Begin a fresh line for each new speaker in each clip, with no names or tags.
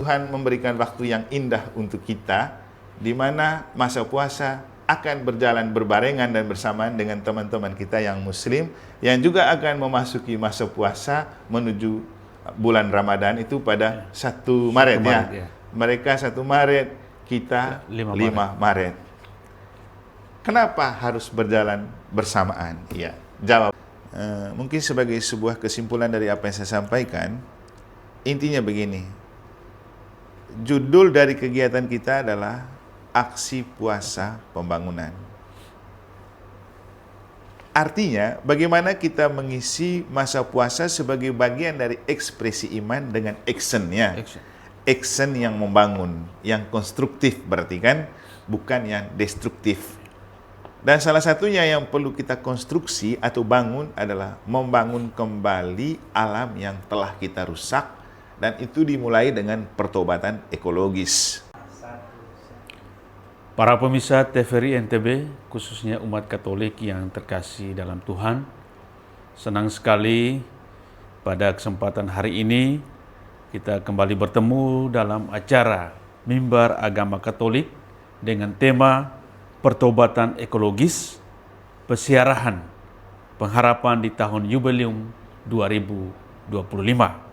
Tuhan memberikan waktu yang indah untuk kita, di mana masa puasa akan berjalan berbarengan dan bersamaan dengan teman-teman kita yang muslim, yang juga akan memasuki masa puasa menuju bulan Ramadan itu pada 1 Maret, ya. Mereka 1 Maret, kita 5 Maret. Kenapa harus berjalan bersamaan? Ya, jawab. Mungkin sebagai sebuah kesimpulan dari apa yang saya sampaikan, intinya begini. Judul dari kegiatan kita adalah Aksi Puasa Pembangunan. Artinya, bagaimana kita mengisi masa puasa sebagai bagian dari ekspresi iman dengan actionnya. Action yang membangun, yang konstruktif berarti kan, bukan yang destruktif. Dan salah satunya yang perlu kita konstruksi atau bangun adalah membangun kembali alam yang telah kita rusak, dan itu dimulai dengan pertobatan ekologis.
Para pemirsa TVRI NTB, khususnya umat Katolik yang terkasih dalam Tuhan, senang sekali pada kesempatan hari ini kita kembali bertemu dalam acara Mimbar Agama Katolik dengan tema Pertobatan Ekologis, Pesiarahan Pengharapan di tahun Jubileum 2025.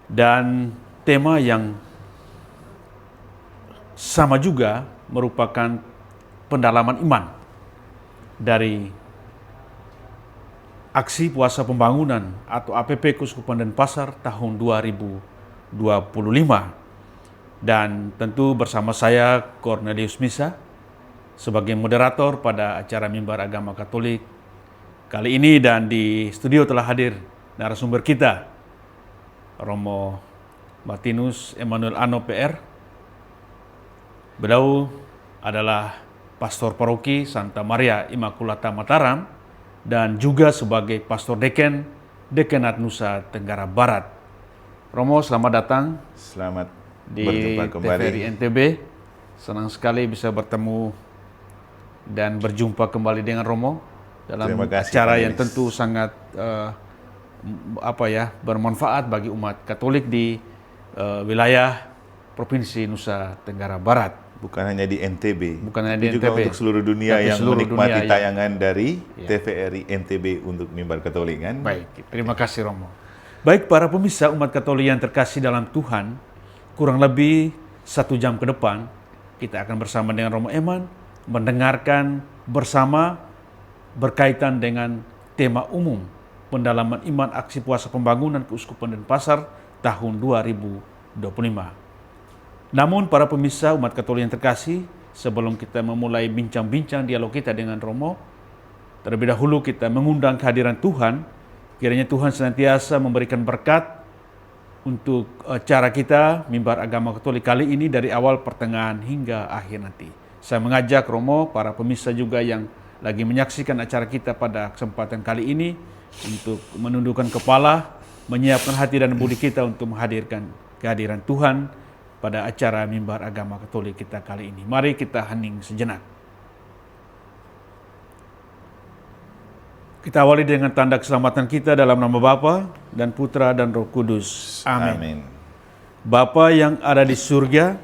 Dan tema yang sama juga merupakan pendalaman iman dari Aksi Puasa Pembangunan atau APP Keuskupan Denpasar tahun 2025. Dan tentu bersama saya Cornelius Misa sebagai moderator pada acara Mimbar Agama Katolik kali ini, dan di studio telah hadir narasumber kita, Romo Martinus Emmanuel Ano PR. Beliau adalah pastor paroki Santa Maria Immaculata Mataram dan juga sebagai pastor deken Dekanat Nusa Tenggara Barat. Romo, selamat datang.
Selamat
di
berjumpa kembali.
TVRI NTB. Senang sekali bisa bertemu dan berjumpa kembali dengan Romo dalam acara yang tentu sangat bermanfaat bagi umat Katolik di wilayah Provinsi Nusa Tenggara Barat.
Bukan hanya di NTB,
tapi
juga untuk seluruh dunia yang menikmati tayangan dari
ya,
TVRI NTB untuk Mimbar Katolik, kan?
Baik, terima kasih Romo. Baik para pemirsa umat Katolik yang terkasih dalam Tuhan, kurang lebih 1 jam ke depan kita akan bersama dengan Romo Eman mendengarkan bersama berkaitan dengan tema umum pendalaman iman aksi puasa pembangunan Keuskupan Denpasar tahun 2025. Namun para pemirsa umat Katolik yang terkasih, sebelum kita memulai bincang-bincang dialog kita dengan Romo, terlebih dahulu kita mengundang kehadiran Tuhan. Kiranya Tuhan senantiasa memberikan berkat untuk acara kita Mimbar Agama Katolik kali ini dari awal, pertengahan hingga akhir nanti. Saya mengajak Romo, para pemirsa juga yang lagi menyaksikan acara kita pada kesempatan kali ini untuk menundukkan kepala, menyiapkan hati dan budi kita untuk menghadirkan kehadiran Tuhan pada acara Mimbar Agama Katolik kita kali ini. Mari kita hening sejenak. Kita awali dengan tanda keselamatan kita dalam nama Bapa dan Putra dan Roh Kudus. Amin. Bapa yang ada di surga,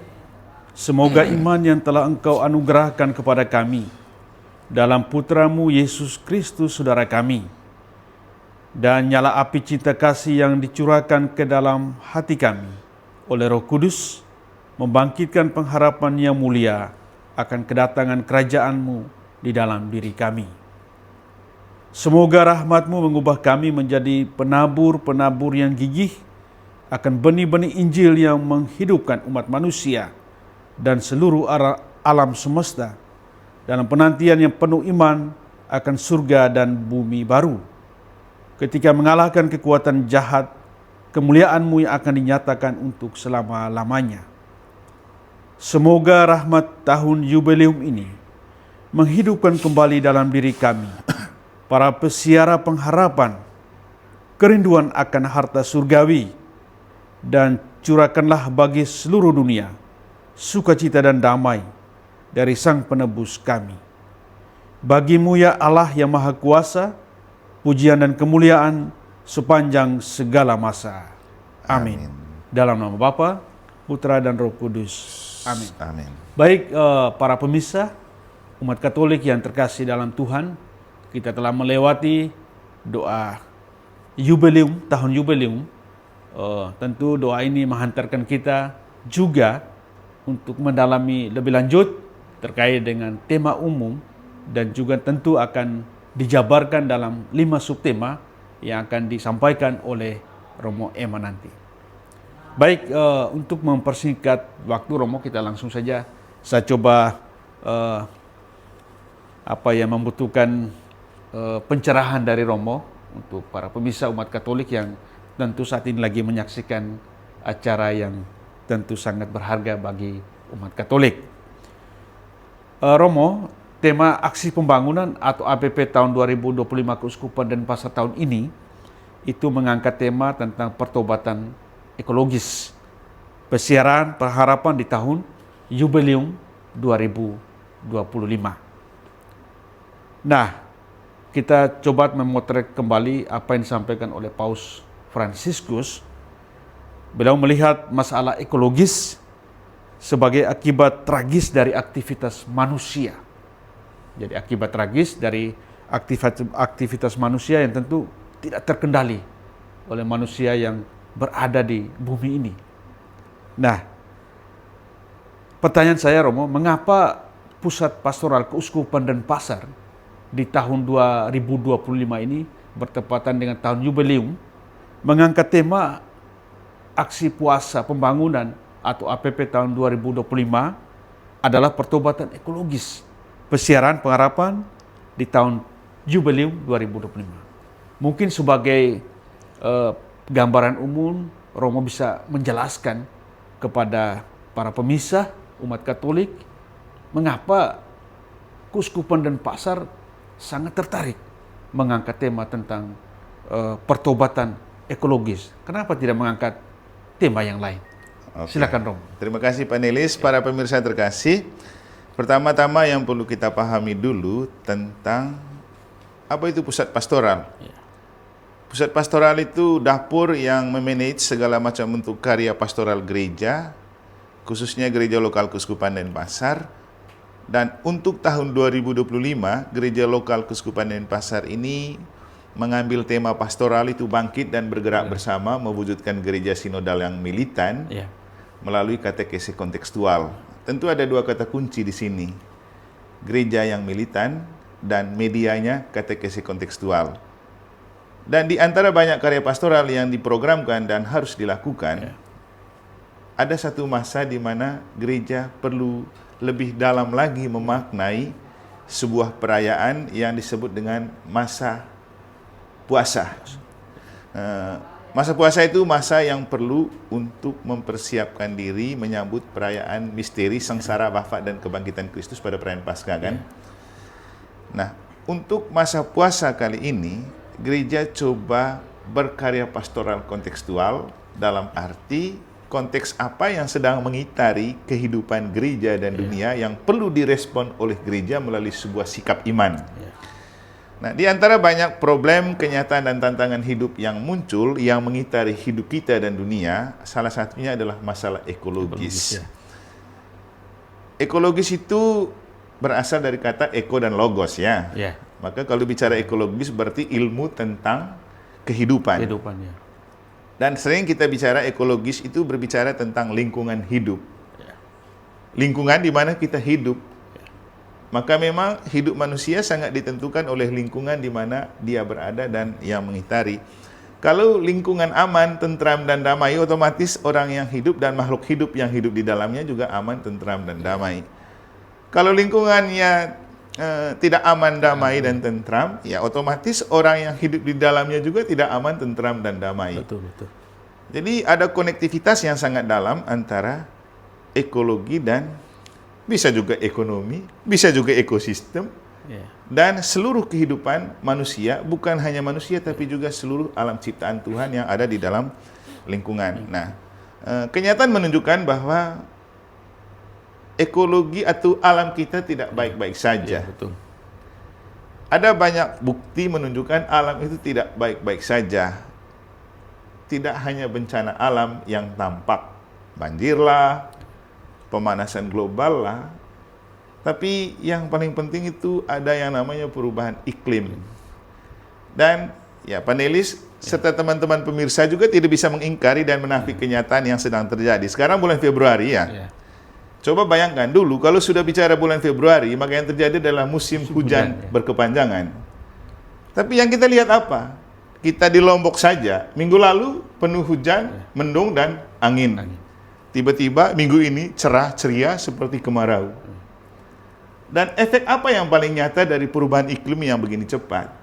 semoga iman yang telah Engkau anugerahkan kepada kami dalam Putramu Yesus Kristus Saudara kami, dan nyala api cinta kasih yang dicurahkan ke dalam hati kami oleh Roh Kudus, membangkitkan pengharapan yang mulia akan kedatangan kerajaan-Mu di dalam diri kami. Semoga rahmat-Mu mengubah kami menjadi penabur-penabur yang gigih akan benih-benih Injil yang menghidupkan umat manusia dan seluruh alam semesta dalam penantian yang penuh iman akan surga dan bumi baru. Ketika mengalahkan kekuatan jahat, kemuliaan-Mu yang akan dinyatakan untuk selama-lamanya. Semoga rahmat tahun Jubileum ini menghidupkan kembali dalam diri kami para pesiara pengharapan, kerinduan akan harta surgawi, dan curahkanlah bagi seluruh dunia sukacita dan damai dari Sang Penebus kami. Bagi-Mu ya Allah yang Maha Kuasa, pujian dan kemuliaan sepanjang segala masa. Amin. Dalam nama Bapa, Putra dan Roh Kudus. Amin.
Amin.
Baik, para pemirsa, umat Katolik yang terkasih dalam Tuhan, kita telah melewati doa jubileum, tahun jubileum. Tentu doa ini menghantarkan kita juga untuk mendalami lebih lanjut terkait dengan tema umum dan juga tentu akan dijabarkan dalam 5 subtema yang akan disampaikan oleh Romo Ema nanti. Baik, untuk mempersingkat waktu Romo, kita langsung saja. Saya coba apa yang membutuhkan pencerahan dari Romo untuk para pemirsa umat Katolik yang tentu saat ini lagi menyaksikan acara yang tentu sangat berharga bagi umat Katolik. Romo, tema aksi pembangunan atau APP tahun 2025 Keuskupan Denpasar tahun ini itu mengangkat tema tentang pertobatan ekologis, pesiaran pengharapan di tahun jubileum 2025. Nah, kita coba memotret kembali apa yang disampaikan oleh Paus Fransiskus. Beliau melihat masalah ekologis sebagai akibat tragis dari aktivitas manusia. Jadi akibat tragis dari aktivitas manusia yang tentu tidak terkendali oleh manusia yang berada di bumi ini. Nah, pertanyaan saya Romo, mengapa Pusat Pastoral Keuskupan Denpasar di tahun 2025 ini bertepatan dengan tahun jubileum mengangkat tema aksi puasa pembangunan atau APP tahun 2025 adalah pertobatan ekologis, pesiaran pengharapan di tahun jubileum 2025. Mungkin sebagai gambaran umum, Romo bisa menjelaskan kepada para pemirsa umat Katolik mengapa Keuskupan Denpasar sangat tertarik mengangkat tema tentang pertobatan ekologis. Kenapa tidak mengangkat tema yang lain?
Oke.
Silakan Romo.
Terima kasih panelis, para pemirsa terkasih. Pertama-tama yang perlu kita pahami dulu tentang apa itu pusat pastoral. Pusat pastoral itu dapur yang memanage segala macam bentuk karya pastoral gereja, khususnya gereja lokal Keuskupan Denpasar. Dan untuk tahun 2025, gereja lokal Keuskupan Denpasar ini mengambil tema pastoral itu bangkit dan bergerak bersama mewujudkan gereja sinodal yang militan melalui katekesi kontekstual. Tentu ada 2 kata kunci di sini. Gereja yang militan dan medianya katekesi kontekstual. Dan di antara banyak karya pastoral yang diprogramkan dan harus dilakukan, ada satu masa di mana gereja perlu lebih dalam lagi memaknai sebuah perayaan yang disebut dengan masa puasa. Masa puasa itu masa yang perlu untuk mempersiapkan diri menyambut perayaan misteri sengsara wafat dan kebangkitan Kristus pada perayaan Paskah, kan? Nah, untuk masa puasa kali ini, gereja coba berkarya pastoral kontekstual dalam arti konteks apa yang sedang mengitari kehidupan gereja dan dunia yang perlu direspon oleh gereja melalui sebuah sikap iman. Nah, di antara banyak problem, kenyataan dan tantangan hidup yang muncul yang mengitari hidup kita dan dunia, salah satunya adalah masalah ekologis. Ekologis itu berasal dari kata eko dan logos, ya. Maka kalau bicara ekologis berarti ilmu tentang kehidupan. Dan sering kita bicara ekologis itu berbicara tentang lingkungan hidup. Lingkungan di mana kita hidup. Maka memang hidup manusia sangat ditentukan oleh lingkungan di mana dia berada dan yang mengitari. Kalau lingkungan aman, tentram dan damai, otomatis orang yang hidup dan makhluk hidup yang hidup di dalamnya juga aman, tentram dan damai. Kalau lingkungannya tidak aman, damai dan tentram, ya otomatis orang yang hidup di dalamnya juga tidak aman, tentram dan damai.
Betul.
Jadi ada konektivitas yang sangat dalam antara ekologi dan bisa juga ekonomi, bisa juga ekosistem, dan seluruh kehidupan manusia, bukan hanya manusia tapi juga seluruh alam ciptaan Tuhan yang ada di dalam lingkungan. Nah, kenyataan menunjukkan bahwa ekologi atau alam kita tidak baik-baik saja. Ada banyak bukti menunjukkan alam itu tidak baik-baik saja. tidak hanya bencana alam yang tampak, banjir lah, pemanasan global lah, tapi yang paling penting itu ada yang namanya perubahan iklim. Dan ya panelis serta teman-teman pemirsa juga tidak bisa mengingkari dan menafik kenyataan yang sedang terjadi. Sekarang bulan Februari ya. Coba bayangkan dulu kalau sudah bicara bulan Februari, maka yang terjadi adalah musim hujan berkepanjangan. Tapi yang kita lihat apa? Kita di Lombok saja, minggu lalu penuh hujan, mendung dan angin. Tiba-tiba minggu ini cerah ceria seperti kemarau. Dan efek apa yang paling nyata dari perubahan iklim yang begini cepat?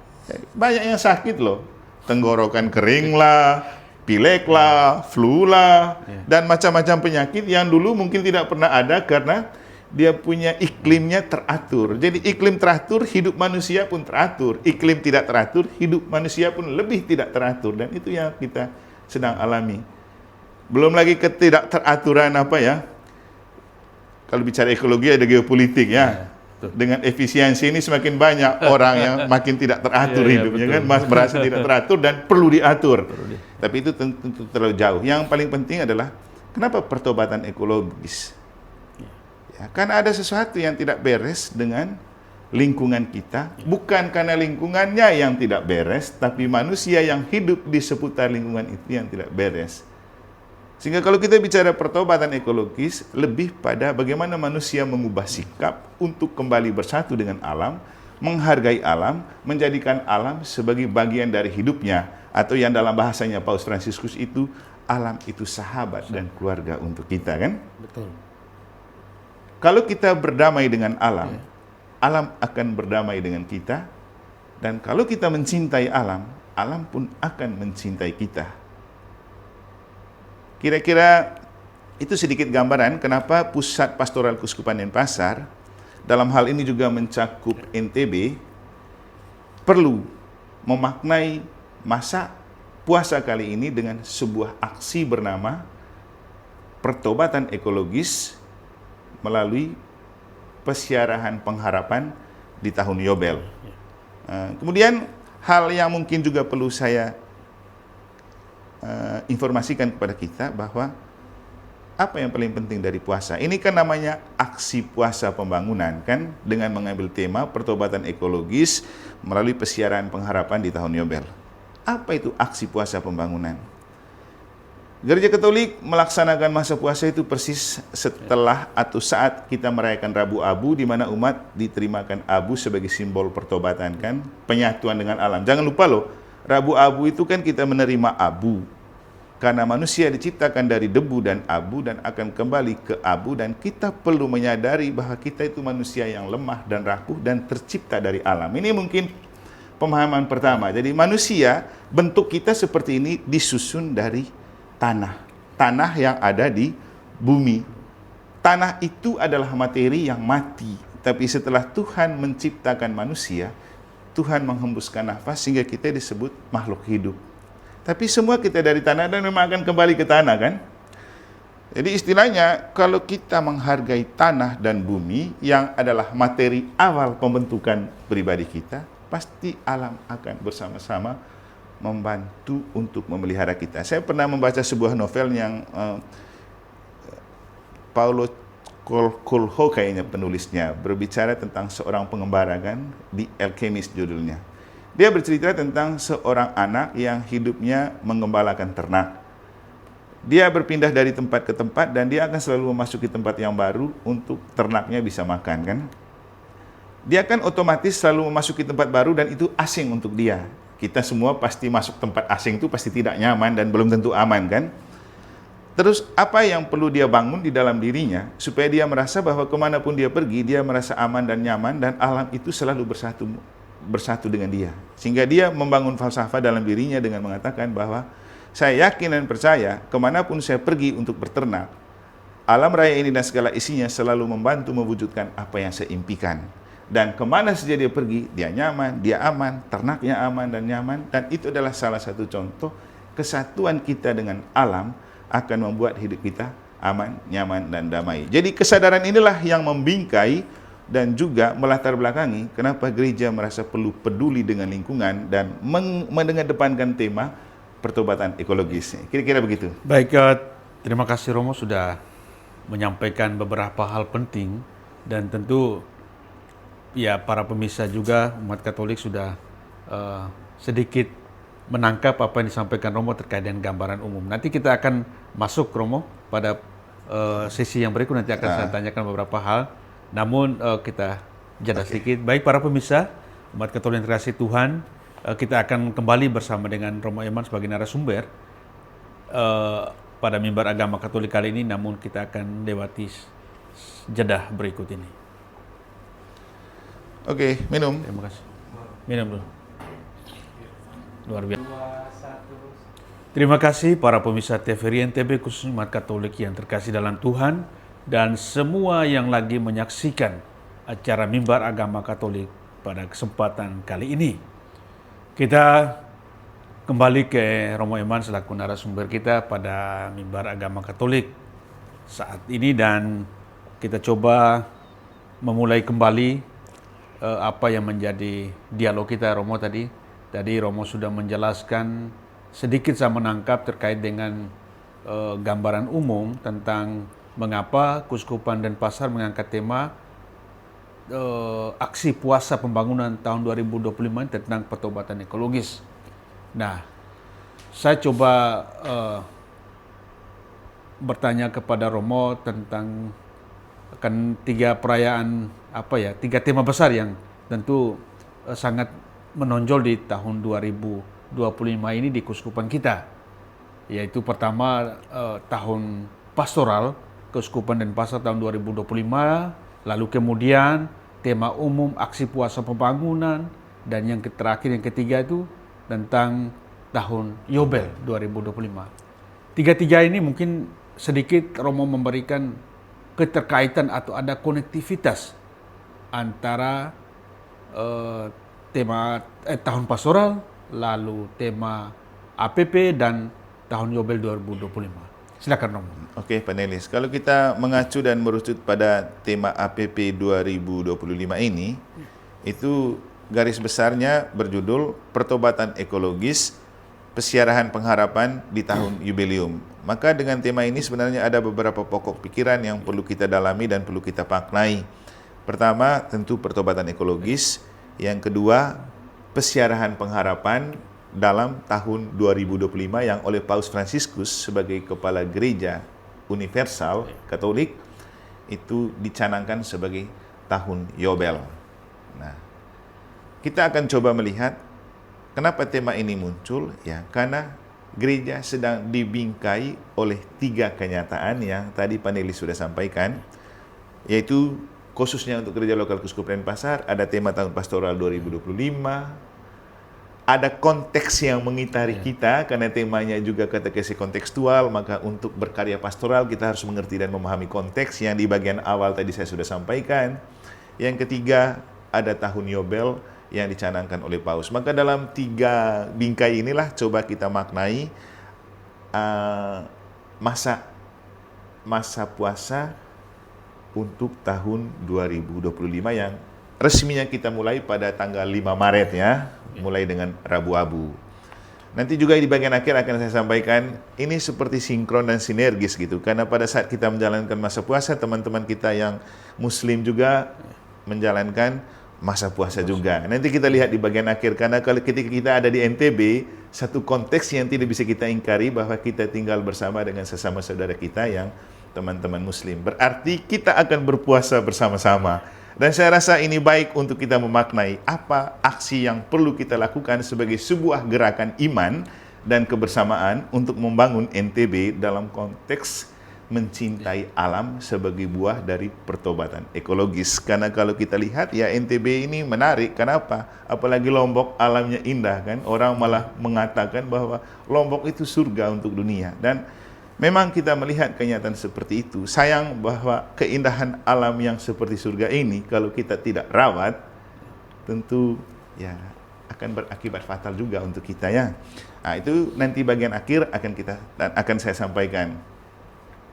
Banyak yang sakit loh. Tenggorokan kering lah, pilek lah, flu lah, dan macam-macam penyakit yang dulu mungkin tidak pernah ada karena dia punya iklimnya teratur. Jadi iklim teratur, hidup manusia pun teratur. Iklim tidak teratur, hidup manusia pun lebih tidak teratur. Dan itu yang kita sedang alami. Belum lagi ketidakteraturan apa ya. Kalau bicara ekologi ada geopolitik ya. Dengan efisiensi ini semakin banyak orang yang makin tidak teratur hidupnya kan, merasa tidak teratur dan perlu diatur. Tapi itu tentu terlalu jauh. Yang paling penting adalah kenapa pertobatan ekologis? Ya, kan ada sesuatu yang tidak beres dengan lingkungan kita, bukan karena lingkungannya yang tidak beres, tapi manusia yang hidup di seputar lingkungan itu yang tidak beres. Sehingga kalau kita bicara pertobatan ekologis, lebih pada bagaimana manusia mengubah sikap untuk kembali bersatu dengan alam, menghargai alam, menjadikan alam sebagai bagian dari hidupnya, atau yang dalam bahasanya Paus Fransiskus itu, alam itu sahabat dan keluarga untuk kita kan?
Betul.
Kalau kita berdamai dengan alam, alam akan berdamai dengan kita, dan kalau kita mencintai alam, alam pun akan mencintai kita. Kira-kira itu sedikit gambaran kenapa Pusat Pastoral Keuskupan Denpasar, dalam hal ini juga mencakup NTB, perlu memaknai masa puasa kali ini dengan sebuah aksi bernama pertobatan ekologis melalui pesiarahan pengharapan di tahun Yobel. Kemudian hal yang mungkin juga perlu saya informasikan kepada kita bahwa apa yang paling penting dari puasa? Ini kan namanya aksi puasa pembangunan kan, dengan mengambil tema pertobatan ekologis melalui pesiaran pengharapan di tahun Yobel. Apa itu aksi puasa pembangunan? Gereja Katolik melaksanakan masa puasa itu persis setelah atau saat kita merayakan Rabu Abu, di mana umat diterimakan abu sebagai simbol pertobatan kan, penyatuan dengan alam. Jangan lupa loh, Rabu Abu itu kan kita menerima abu. Karena manusia diciptakan dari debu dan abu dan akan kembali ke abu, dan kita perlu menyadari bahwa kita itu manusia yang lemah dan rapuh dan tercipta dari alam. Ini mungkin pemahaman pertama. Jadi manusia, bentuk kita seperti ini disusun dari tanah yang ada di bumi. Tanah itu adalah materi yang mati, tapi setelah Tuhan menciptakan manusia, Tuhan menghembuskan nafas sehingga kita disebut makhluk hidup. Tapi semua kita dari tanah dan memang akan kembali ke tanah kan. Jadi istilahnya kalau kita menghargai tanah dan bumi yang adalah materi awal pembentukan pribadi kita, pasti alam akan bersama-sama membantu untuk memelihara kita. Saya pernah membaca sebuah novel yang Paulo Coelho kayaknya penulisnya, berbicara tentang seorang pengembara kan, The Alchemist judulnya. Dia bercerita tentang seorang anak yang hidupnya mengembalakan ternak. Dia berpindah dari tempat ke tempat dan dia akan selalu memasuki tempat yang baru untuk ternaknya bisa makan kan. Dia kan otomatis selalu memasuki tempat baru dan itu asing untuk dia. Kita semua pasti masuk tempat asing itu pasti tidak nyaman dan belum tentu aman kan. Terus apa yang perlu dia bangun di dalam dirinya supaya dia merasa bahwa kemanapun dia pergi dia merasa aman dan nyaman dan alam itu selalu bersatu dengan dia. Sehingga dia membangun falsafah dalam dirinya dengan mengatakan bahwa saya yakin dan percaya kemanapun saya pergi untuk berternak, alam raya ini dan segala isinya selalu membantu mewujudkan apa yang saya impikan. Dan kemana saja dia pergi, dia nyaman, dia aman, ternaknya aman dan nyaman. Dan itu adalah salah satu contoh kesatuan kita dengan alam akan membuat hidup kita aman, nyaman, dan damai. Jadi kesadaran inilah yang membingkai dan juga melatar belakangi kenapa gereja merasa perlu peduli dengan lingkungan dan mengedepankan tema pertobatan ekologis. Kira-kira begitu.
Baik, terima kasih Romo sudah menyampaikan beberapa hal penting, dan tentu ya para pemirsa juga umat Katolik sudah sedikit menangkap apa yang disampaikan Romo terkait dengan gambaran umum. Nanti kita akan masuk Romo pada sesi yang berikut, nanti akan saya tanyakan beberapa hal. Namun kita jeda sedikit. Baik para pemirsa umat Katolik yang terkasih Tuhan, kita akan kembali bersama dengan Romo Eman sebagai narasumber pada mimbar agama Katolik kali ini, namun kita akan lewati jeda berikut ini.
Oke, minum.
Terima kasih. Minum dulu. Luar biasa. Terima kasih para pemirsa TVRI NTB, khusus umat Katolik yang terkasih dalam Tuhan, dan semua yang lagi menyaksikan acara mimbar agama Katolik pada kesempatan kali ini. Kita kembali ke Romo Eman selaku narasumber kita pada mimbar agama Katolik saat ini, dan kita coba memulai kembali apa yang menjadi dialog kita Romo tadi. Tadi Romo sudah menjelaskan sedikit, saya menangkap terkait dengan gambaran umum tentang mengapa Keuskupan Denpasar mengangkat tema aksi puasa pembangunan tahun 2025 tentang pertobatan ekologis. Nah, saya coba bertanya kepada Romo tentang kan 3 perayaan, tiga tema besar yang tentu sangat menonjol di tahun 2025 ini di Keuskupan kita. Yaitu pertama tahun pastoral Keuskupan Denpasar tahun 2025, lalu kemudian tema umum aksi puasa pembangunan, dan yang terakhir yang ketiga itu tentang tahun Yobel 2025. Tiga-tiga ini mungkin sedikit Romo memberikan keterkaitan atau ada konektivitas antara tema tahun pastoral, lalu tema APP, dan tahun Yobel 2025. Silakan Romo.
Oke, panelis. Kalau kita mengacu dan merucut pada tema APP 2025 ini, itu garis besarnya berjudul Pertobatan Ekologis, Pesiarahan Pengharapan di Tahun Yubileum. Maka dengan tema ini sebenarnya ada beberapa pokok pikiran yang perlu kita dalami dan perlu kita maknai. Pertama, tentu pertobatan ekologis. Yang kedua, pesiarahan pengharapan dalam tahun 2025 yang oleh Paus Fransiskus sebagai Kepala Gereja Universal Katolik itu dicanangkan sebagai tahun Yobel. Nah, kita akan coba melihat kenapa tema ini muncul, ya karena gereja sedang dibingkai oleh 3 kenyataan yang tadi panelis sudah sampaikan, yaitu khususnya untuk gereja lokal Keuskupan Denpasar ada tema tahun pastoral 2025. Ada konteks yang mengitari kita, karena temanya juga katekesi kontekstual, maka untuk berkarya pastoral kita harus mengerti dan memahami konteks yang di bagian awal tadi saya sudah sampaikan. Yang ketiga, ada tahun Yobel yang dicanangkan oleh Paus. Maka dalam 3 bingkai inilah coba kita maknai masa puasa untuk tahun 2025 yang resminya kita mulai pada tanggal 5 Maret ya, mulai dengan Rabu Abu. Nanti juga di bagian akhir akan saya sampaikan, ini seperti sinkron dan sinergis gitu, karena pada saat kita menjalankan masa puasa, teman-teman kita yang Muslim juga menjalankan masa puasa juga. Nanti kita lihat di bagian akhir, karena kalau ketika kita ada di NTB, satu konteks yang tidak bisa kita ingkari bahwa kita tinggal bersama dengan sesama saudara kita yang teman-teman Muslim. Berarti kita akan berpuasa bersama-sama. Dan saya rasa ini baik untuk kita memaknai apa aksi yang perlu kita lakukan sebagai sebuah gerakan iman dan kebersamaan untuk membangun NTB dalam konteks mencintai alam sebagai buah dari pertobatan ekologis. Karena kalau kita lihat ya NTB ini menarik. Kenapa? Apalagi Lombok alamnya indah kan. Orang malah mengatakan bahwa Lombok itu surga untuk dunia. Dan memang kita melihat kenyataan seperti itu. Sayang bahwa keindahan alam yang seperti surga ini kalau kita tidak rawat, tentu ya akan berakibat fatal juga untuk kita ya. Nah, itu nanti bagian akhir akan saya sampaikan.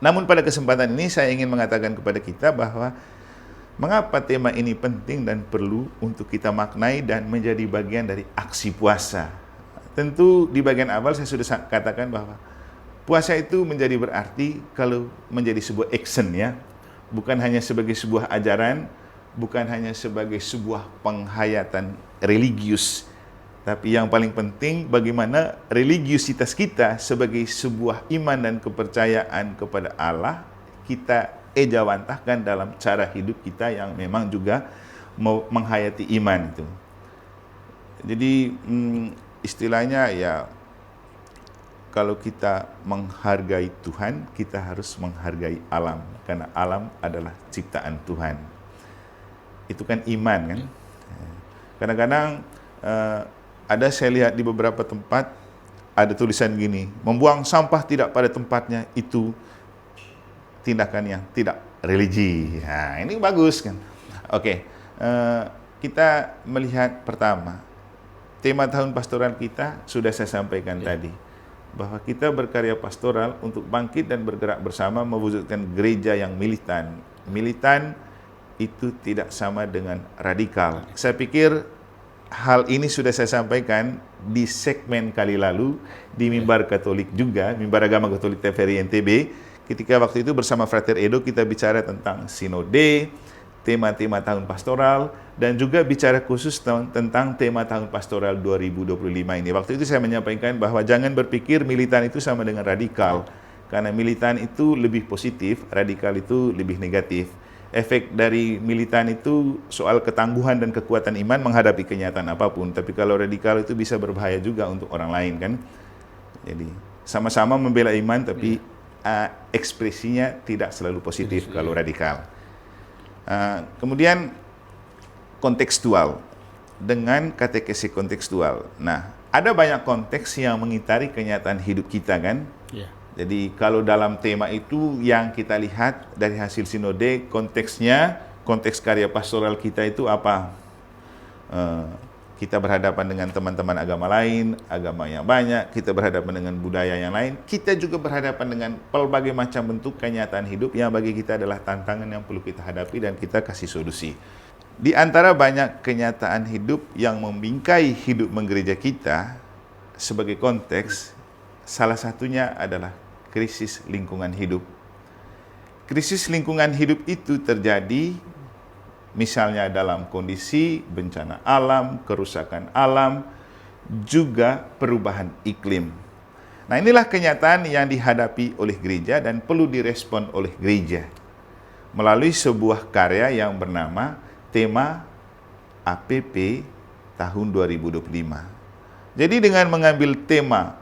Namun pada kesempatan ini saya ingin mengatakan kepada kita bahwa mengapa tema ini penting dan perlu untuk kita maknai dan menjadi bagian dari aksi puasa. tentu di bagian awal saya sudah katakan bahwa puasa itu menjadi berarti kalau menjadi sebuah action ya, bukan hanya sebagai sebuah ajaran, bukan hanya sebagai sebuah penghayatan religius, tapi yang paling penting bagaimana religiusitas kita sebagai sebuah iman dan kepercayaan kepada Allah kita ejawantahkan dalam cara hidup kita yang memang juga mau menghayati iman itu. Jadi istilahnya ya, kalau kita menghargai Tuhan, kita harus menghargai alam, karena alam adalah ciptaan Tuhan. Itu kan iman kan. Kadang-kadang ada saya lihat di beberapa tempat ada tulisan gini, membuang sampah tidak pada tempatnya itu tindakan yang tidak religi. Nah, ini bagus kan. Oke, kita melihat pertama, tema tahun pastoral kita sudah saya sampaikan tadi, bahwa kita berkarya pastoral untuk bangkit dan bergerak bersama mewujudkan gereja yang militan. Militan itu tidak sama dengan radikal. Saya pikir hal ini sudah saya sampaikan di segmen kali lalu di Mimbar Katolik juga, Mimbar Agama Katolik TVRI NTB, ketika waktu itu bersama Frater Edo kita bicara tentang sinode, tema-tema tahun pastoral, dan juga bicara khusus tentang tema tahun pastoral 2025 ini. Waktu itu saya menyampaikan bahwa jangan berpikir militan itu sama dengan radikal, karena militan itu lebih positif, radikal itu lebih negatif. Efek dari militan itu soal ketangguhan dan kekuatan iman menghadapi kenyataan apapun, tapi kalau radikal itu bisa berbahaya juga untuk orang lain kan. Jadi sama-sama membela iman, tapi ekspresinya tidak selalu positif kalau radikal. Kemudian kontekstual, dengan katekesi kontekstual. Nah, ada banyak konteks yang mengitari kenyataan hidup kita kan. Jadi kalau dalam tema itu yang kita lihat dari hasil sinode, konteksnya, konteks karya pastoral kita itu apa? Kita berhadapan dengan teman-teman agama lain, agama yang banyak, kita berhadapan dengan budaya yang lain, kita juga berhadapan dengan pelbagai macam bentuk kenyataan hidup yang bagi kita adalah tantangan yang perlu kita hadapi dan kita kasih solusi. Di antara banyak kenyataan hidup yang membingkai hidup menggereja kita sebagai konteks, salah satunya adalah krisis lingkungan hidup. Krisis lingkungan hidup itu terjadi misalnya dalam kondisi bencana alam, kerusakan alam, juga perubahan iklim. Nah, inilah kenyataan yang dihadapi oleh gereja dan perlu direspon oleh gereja melalui sebuah karya yang bernama Tema APP tahun 2025. Jadi dengan mengambil tema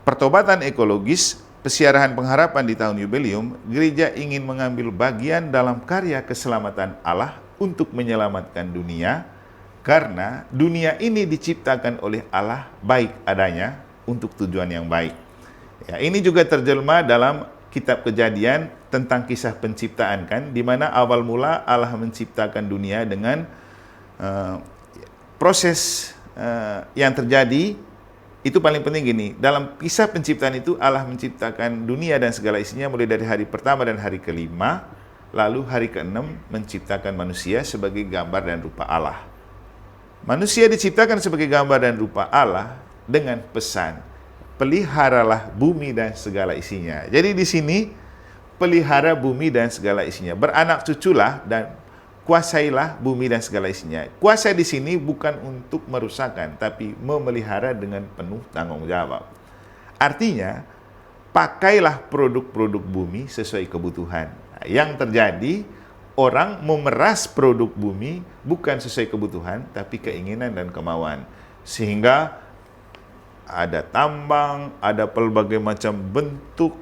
pertobatan ekologis, Pesiarahan Pengharapan di tahun jubileum, gereja ingin mengambil bagian dalam karya keselamatan Allah untuk menyelamatkan dunia, karena dunia ini diciptakan oleh Allah baik adanya untuk tujuan yang baik. Ya, ini juga terjelma dalam kitab Kejadian tentang kisah penciptaan kan, di mana awal mula Allah menciptakan dunia dengan proses yang terjadi. Itu paling penting gini, dalam kisah penciptaan itu Allah menciptakan dunia dan segala isinya mulai dari hari pertama dan hari kelima, lalu hari keenam menciptakan manusia sebagai gambar dan rupa Allah. Manusia diciptakan sebagai gambar dan rupa Allah dengan pesan, peliharalah bumi dan segala isinya. Jadi di sini, pelihara bumi dan segala isinya. Beranak cuculah dan kuasailah bumi dan segala isinya. Kuasa di sini bukan untuk merusakkan, tapi memelihara dengan penuh tanggung jawab. Artinya, pakailah produk-produk bumi sesuai kebutuhan. Yang terjadi, orang memeras produk bumi bukan sesuai kebutuhan, tapi keinginan dan kemauan. Sehingga ada tambang, ada pelbagai macam bentuk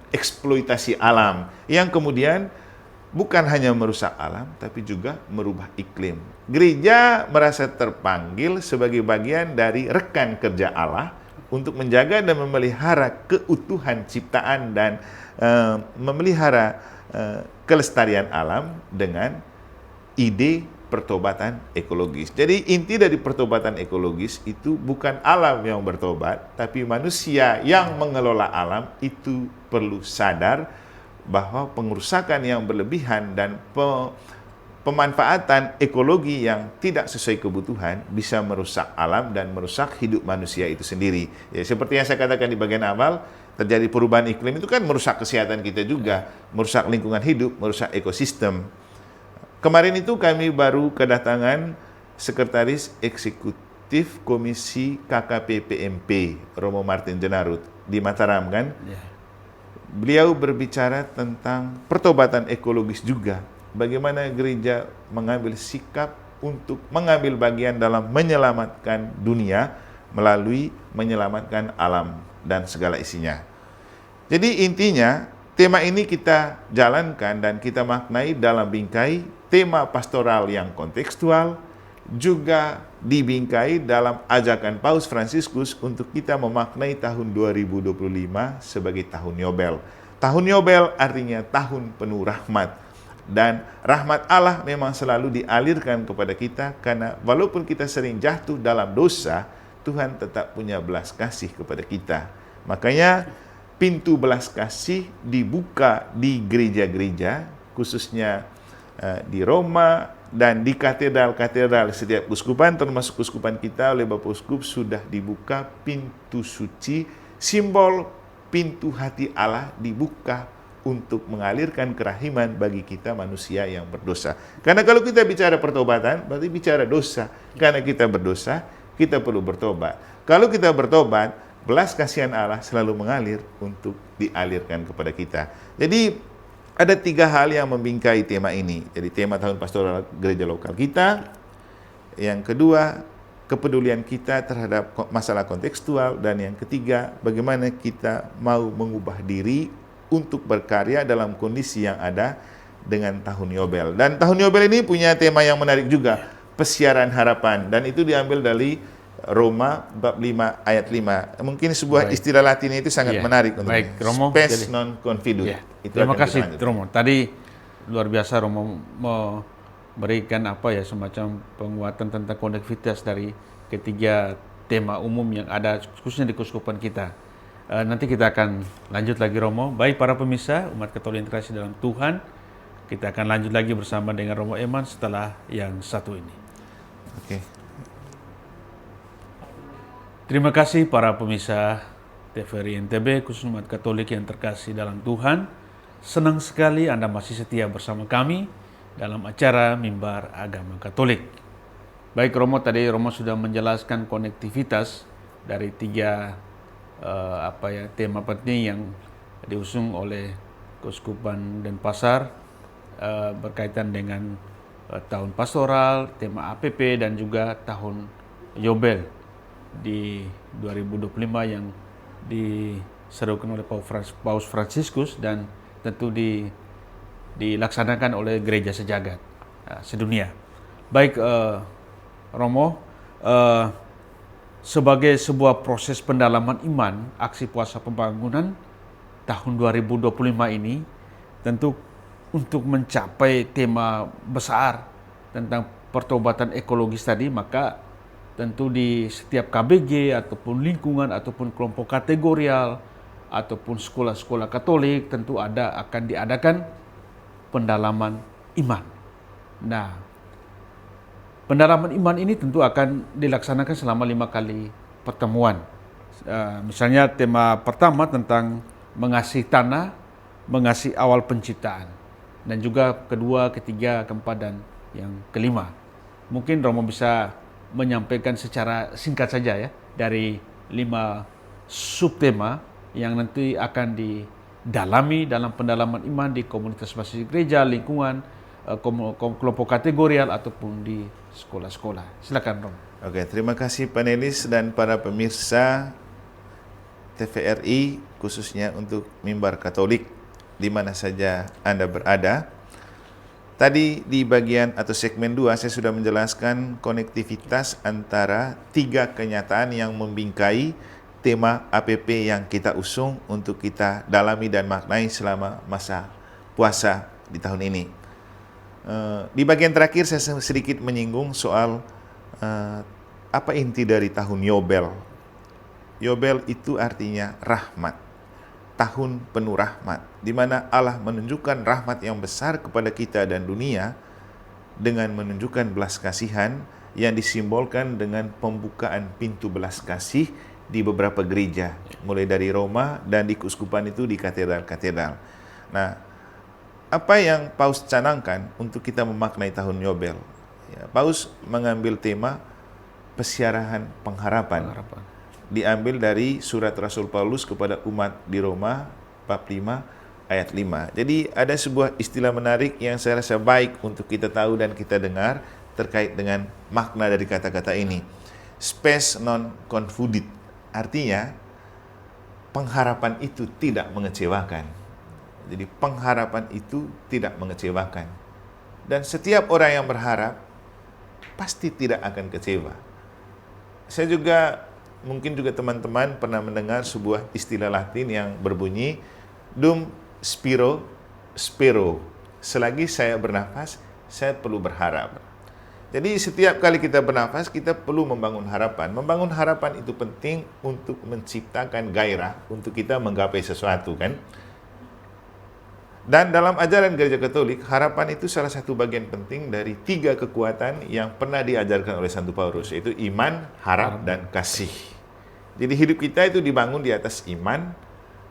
eksploitasi alam, yang kemudian bukan hanya merusak alam, tapi juga merubah iklim. Gereja merasa terpanggil sebagai bagian dari rekan kerja Allah untuk menjaga dan memelihara keutuhan ciptaan dan memelihara kelestarian alam dengan ide pertobatan ekologis. Jadi inti dari pertobatan ekologis itu bukan alam yang bertobat, tapi manusia yang mengelola alam itu perlu sadar bahwa pengerusakan yang berlebihan dan pemanfaatan ekologi yang tidak sesuai kebutuhan bisa merusak alam dan merusak hidup manusia itu sendiri. Ya, seperti yang saya katakan di bagian awal, terjadi perubahan iklim itu kan merusak kesehatan kita juga, merusak lingkungan hidup, merusak ekosistem. Kemarin itu kami baru kedatangan Sekretaris Eksekutif Komisi KKP PMP, Romo Martin Jenarut, di Mataram kan. Beliau berbicara tentang pertobatan ekologis juga. Bagaimana gereja mengambil sikap untuk mengambil bagian dalam menyelamatkan dunia melalui menyelamatkan alam dan segala isinya. Jadi intinya, tema ini kita jalankan dan kita maknai dalam bingkai tema pastoral yang kontekstual, juga dibingkai dalam ajakan Paus Fransiskus untuk kita memaknai tahun 2025 sebagai tahun Yobel. Tahun Yobel artinya tahun penuh rahmat. Dan rahmat Allah memang selalu dialirkan kepada kita, karena walaupun kita sering jatuh dalam dosa, Tuhan tetap punya belas kasih kepada kita. Makanya pintu belas kasih dibuka di gereja-gereja, khususnya di Roma dan di katedral-katedral setiap uskupan, termasuk uskupan kita oleh Bapak Uskup, sudah dibuka pintu suci, simbol pintu hati Allah dibuka untuk mengalirkan kerahiman bagi kita manusia yang berdosa. Karena kalau kita bicara pertobatan, berarti bicara dosa. Karena kita berdosa, kita perlu bertobat. Kalau kita bertobat, belas kasihan Allah selalu mengalir untuk dialirkan kepada kita. Jadi ada 3 hal yang membingkai tema ini. Jadi tema tahun pastoral gereja lokal kita. Yang kedua, kepedulian kita terhadap masalah kontekstual. Dan yang ketiga, bagaimana kita mau mengubah diri untuk berkarya dalam kondisi yang ada dengan tahun Yobel. Dan tahun Yobel ini punya tema yang menarik juga, pesiaran harapan. Dan itu diambil dari Roma bab 5 ayat 5. Mungkin sebuah istilah Latin itu sangat menarik untuk
Romo,
spes non confidunt.
Terima kasih Romo. Tadi luar biasa Romo memberikan semacam penguatan tentang konektivitas dari ketiga tema umum yang ada khususnya di keuskupan kita. Nanti kita akan lanjut lagi Romo. Baik para pemirsa, umat Katolik yang terkasih dalam Tuhan, kita akan lanjut lagi bersama dengan Romo Eman setelah yang satu ini.
Oke.
Terima kasih para pemirsa TVRI NTB, khusus umat Katolik yang terkasih dalam Tuhan. Senang sekali Anda masih setia bersama kami dalam acara Mimbar Agama Katolik. Baik Romo, tadi Romo sudah menjelaskan konektivitas dari 3 tema penting yang diusung oleh Keuskupan Denpasar berkaitan dengan tahun pastoral, tema APP dan juga tahun Yobel di 2025 yang diserukan oleh Paus Fransiskus dan tentu dilaksanakan oleh gereja sejagat sedunia. Baik Romo, sebagai sebuah proses pendalaman iman, aksi puasa pembangunan tahun 2025 ini tentu untuk mencapai tema besar tentang pertobatan ekologis tadi, maka tentu di setiap KBG ataupun lingkungan ataupun kelompok kategorial ataupun sekolah-sekolah Katolik tentu akan diadakan pendalaman iman. Nah, pendalaman iman ini tentu akan dilaksanakan selama 5 kali pertemuan. Misalnya tema pertama tentang mengasihi tanah, mengasihi awal penciptaan. Dan juga kedua, ketiga, keempat, dan yang kelima. Mungkin Romo bisa menyampaikan secara singkat saja ya, dari 5 subtema yang nanti akan didalami dalam pendalaman iman di komunitas basis gereja, lingkungan, kelompok kategorial ataupun di sekolah-sekolah. Silakan Romo.
Oke, terima kasih panelis dan para pemirsa TVRI, khususnya untuk Mimbar Katolik di mana saja Anda berada. Tadi di bagian atau segmen 2 saya sudah menjelaskan konektivitas antara 3 kenyataan yang membingkai tema APP yang kita usung untuk kita dalami dan maknai selama masa puasa di tahun ini. Di bagian terakhir saya sedikit menyinggung soal apa inti dari tahun Yobel. Yobel itu artinya rahmat, tahun penuh rahmat, di mana Allah menunjukkan rahmat yang besar kepada kita dan dunia dengan menunjukkan belas kasihan yang disimbolkan dengan pembukaan pintu belas kasih di beberapa gereja, mulai dari Roma dan di keuskupan itu di katedral-katedral. Nah, apa yang Paus canangkan untuk kita memaknai tahun Yobel? Ya, Paus mengambil tema pesiarahan pengharapan. Diambil dari surat Rasul Paulus kepada umat di Roma, bab 5, ayat 5. Jadi ada sebuah istilah menarik yang saya rasa baik untuk kita tahu dan kita dengar terkait dengan makna dari kata-kata ini. Spes non confudit. Artinya, pengharapan itu tidak mengecewakan. Jadi pengharapan itu tidak mengecewakan. Dan setiap orang yang berharap, pasti tidak akan kecewa. Saya juga, mungkin juga teman-teman pernah mendengar sebuah istilah Latin yang berbunyi, dum spiro, spero. Selagi saya bernafas, saya perlu berharap. Jadi setiap kali kita bernafas, kita perlu membangun harapan. Membangun harapan itu penting untuk menciptakan gairah untuk kita menggapai sesuatu, kan? Dan dalam ajaran Gereja Katolik, harapan itu salah satu bagian penting dari 3 kekuatan yang pernah diajarkan oleh Santo Paulus, yaitu iman, harap, dan kasih. Jadi hidup kita itu dibangun di atas iman,